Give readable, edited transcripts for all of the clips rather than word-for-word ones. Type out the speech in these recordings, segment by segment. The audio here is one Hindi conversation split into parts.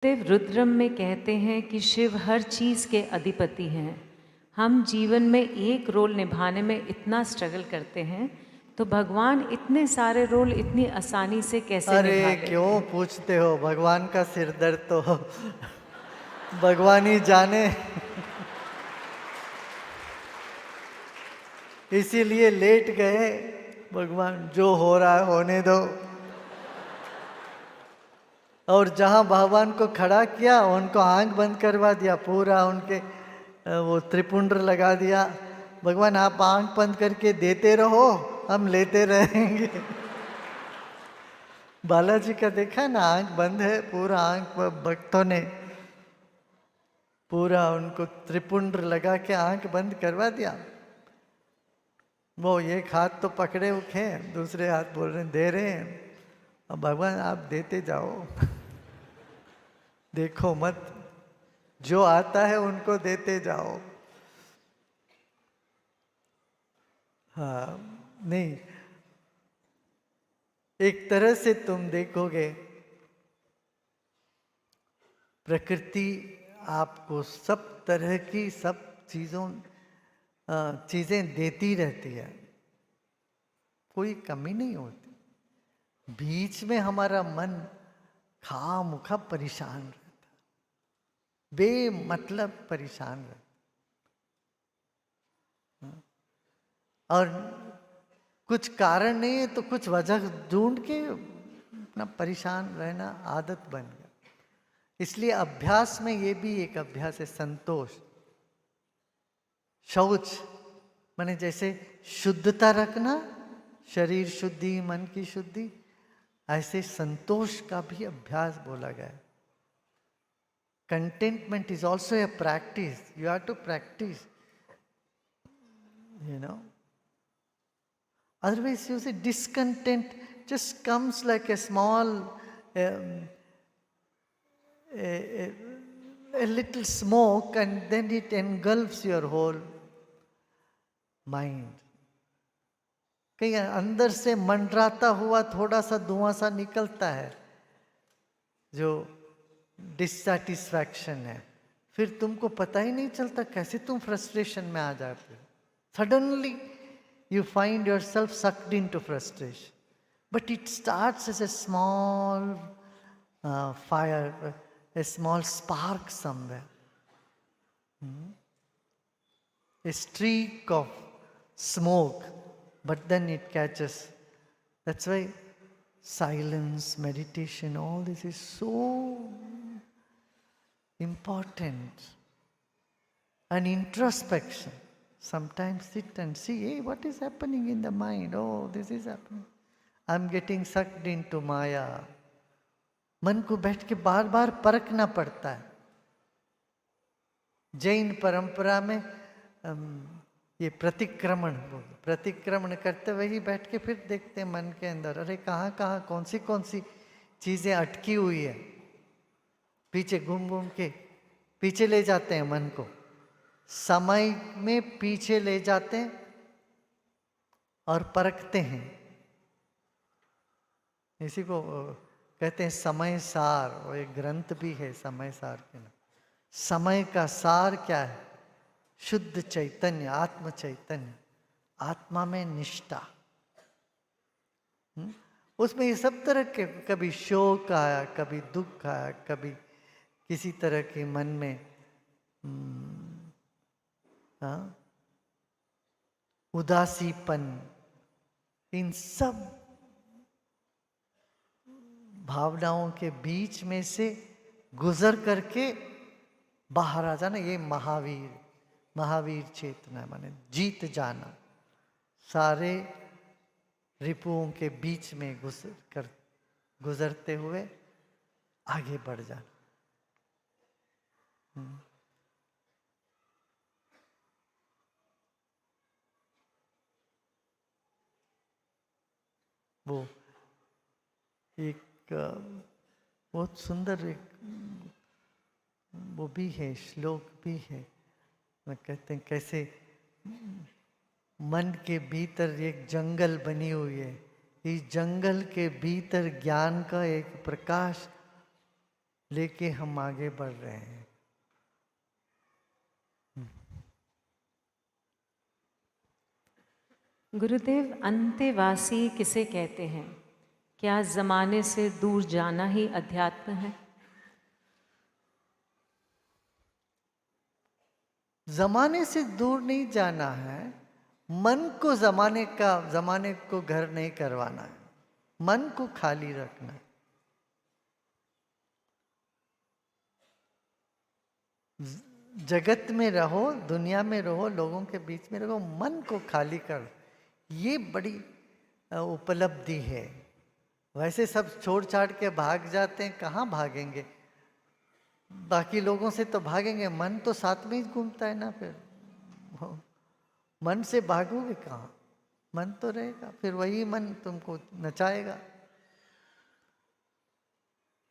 देव रुद्रम में कहते हैं कि शिव हर चीज़ के अधिपति हैं। हम जीवन में एक रोल निभाने में इतना स्ट्रगल करते हैं, तो भगवान इतने सारे रोल इतनी आसानी से कैसे अरे निभा लेते क्यों हैं? पूछते हो, भगवान का सिर दर्द तो भगवान ही जाने। इसीलिए लेट गए, भगवान जो हो रहा है होने दो। और जहां भगवान को खड़ा किया उनको आंख बंद करवा दिया, पूरा उनके वो त्रिपुंड लगा दिया। भगवान आप आंख बंद करके देते रहो, हम लेते रहेंगे। बालाजी का देखा ना, आंख बंद है, पूरा आंख भक्तों ने पूरा उनको त्रिपुंड लगा के आंख बंद करवा दिया। वो एक हाथ तो पकड़े उठे, दूसरे हाथ बोल रहे दे रहे हैं। अब भगवान आप देते जाओ, देखो मत, जो आता है उनको देते जाओ। हाँ, नहीं, एक तरह से तुम देखोगे प्रकृति आपको सब तरह की सब चीजें देती रहती है, कोई कमी नहीं होती। बीच में हमारा मन खामखा परेशान रहता, बेमतलब परेशान रहता, और कुछ कारण नहीं है तो कुछ वजह ढूंढ के अपना परेशान रहना आदत बन गया। इसलिए अभ्यास में ये भी एक अभ्यास है, संतोष। शौच माने जैसे शुद्धता रखना, शरीर शुद्धि, मन की शुद्धि, ऐसे संतोष का भी अभ्यास बोला गया है। Contentment is also a practice, you have to practice, you know. Otherwise, you see, discontent just comes like a small, a little smoke, and then it engulfs your whole mind. कहीं अंदर से मंडराता हुआ थोड़ा सा धुआं सा निकलता है, जो डिससैटिस्फैक्शन है। फिर तुमको पता ही नहीं चलता कैसे तुम फ्रस्ट्रेशन में आ जाते हो। Suddenly, you find yourself sucked into frustration. But it starts as a small fire, a small spark somewhere. A streak of smoke, but then it catches. That's why silence, meditation, all this is so important. And introspection. Sometimes sit and see, hey, what is happening in the mind? Oh, this is happening. I'm getting sucked into Maya. मन को बैठ के बार बार परखना पड़ता है। जैन परंपरा में ये प्रतिक्रमण करते हुए ही बैठ के फिर देखते हैं मन के अंदर, अरे कहाँ कहाँ कौन सी चीजें अटकी हुई है। पीछे घूम घूम के पीछे ले जाते हैं मन को, समय में पीछे ले जाते हैं और परखते हैं। इसी को कहते हैं समय सार, वो एक ग्रंथ भी है समय सार के नाम। समय का सार क्या है? शुद्ध चैतन्य, आत्म चैतन्य, आत्मा में निष्ठा। उसमें ये सब तरह के, कभी शोक आया, कभी दुख आया, कभी किसी तरह के मन में उदासीपन, इन सब भावनाओं के बीच में से गुजर करके बाहर आ जाना, ये महावीर चेतना माने जीत जाना, सारे रिपुओं के बीच में गुजरते हुए आगे बढ़ जाना। वो एक बहुत सुंदर एक वो भी है, श्लोक भी है। मैं कहते हैं कैसे मन के भीतर एक जंगल बनी हुई है, इस जंगल के भीतर ज्ञान का एक प्रकाश लेके हम आगे बढ़ रहे हैं। गुरुदेव, अंतेवासी किसे कहते हैं? क्या जमाने से दूर जाना ही अध्यात्म है? जमाने से दूर नहीं जाना है, मन को जमाने को घर नहीं करवाना है, मन को खाली रखना है। जगत में रहो, दुनिया में रहो, लोगों के बीच में रहो, मन को खाली कर, ये बड़ी उपलब्धि है। वैसे सब छोड़ छाड़ के भाग जाते हैं, कहाँ भागेंगे? बाकी लोगों से तो भागेंगे, मन तो साथ में ही घूमता है ना। फिर मन से भागोगे कहाँ? मन तो रहेगा, फिर वही मन तुमको नचाएगा।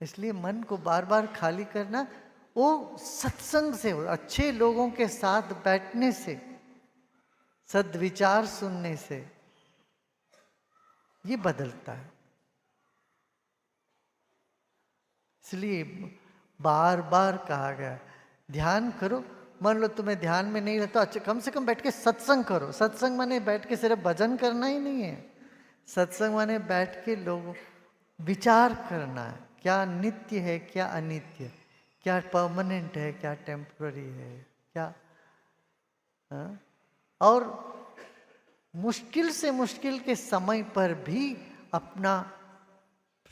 इसलिए मन को बार बार खाली करना, वो सत्संग से, अच्छे लोगों के साथ बैठने से, सद्विचार सुनने से ये बदलता है। इसलिए बार बार कहा गया ध्यान करो। मान लो तुम्हें ध्यान में नहीं रहता, अच्छा कम से कम बैठ के सत्संग करो। सत्संग माने बैठ के सिर्फ भजन करना ही नहीं है। सत्संग माने बैठ के लोगों विचार करना है, क्या नित्य है, क्या अनित्य, क्या परमानेंट है, क्या टेम्पररी है, क्या और मुश्किल से मुश्किल के समय पर भी अपना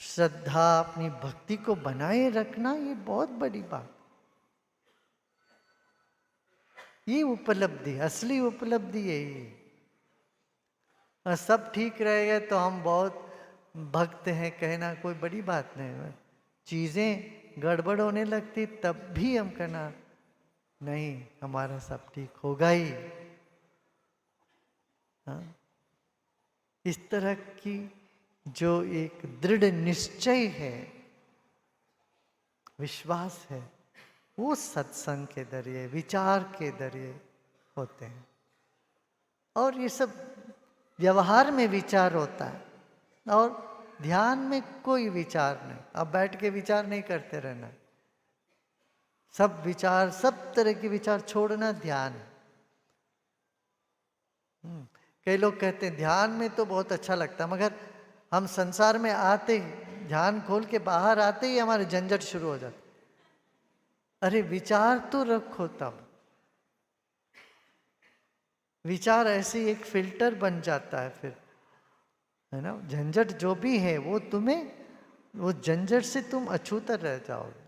श्रद्धा, अपनी भक्ति को बनाए रखना, ये बहुत बड़ी बात। ये उपलब्धि, असली उपलब्धि है ये। और सब ठीक रहेगा तो हम बहुत भक्त हैं कहना कोई बड़ी बात नहीं है। चीज़ें गड़बड़ होने लगती तब भी हम कहना नहीं, हमारा सब ठीक होगा ही। हाँ? इस तरह की जो एक दृढ़ निश्चय है, विश्वास है, वो सत्संग के जरिए, विचार के जरिए होते हैं। और ये सब व्यवहार में विचार होता है, और ध्यान में कोई विचार नहीं। अब बैठ के विचार नहीं करते रहना, सब विचार, सब तरह के विचार छोड़ना ध्यान है। कई लोग कहते हैं ध्यान में तो बहुत अच्छा लगता है, मगर हम संसार में आते ही, ध्यान खोल के बाहर आते ही हमारे झंझट शुरू हो जाते। अरे विचार तो रखो, तब विचार ऐसे एक फिल्टर बन जाता है फिर, है ना। झंझट जो भी है वो तुम्हें, वो झंझट से तुम अछूता रह जाओगे।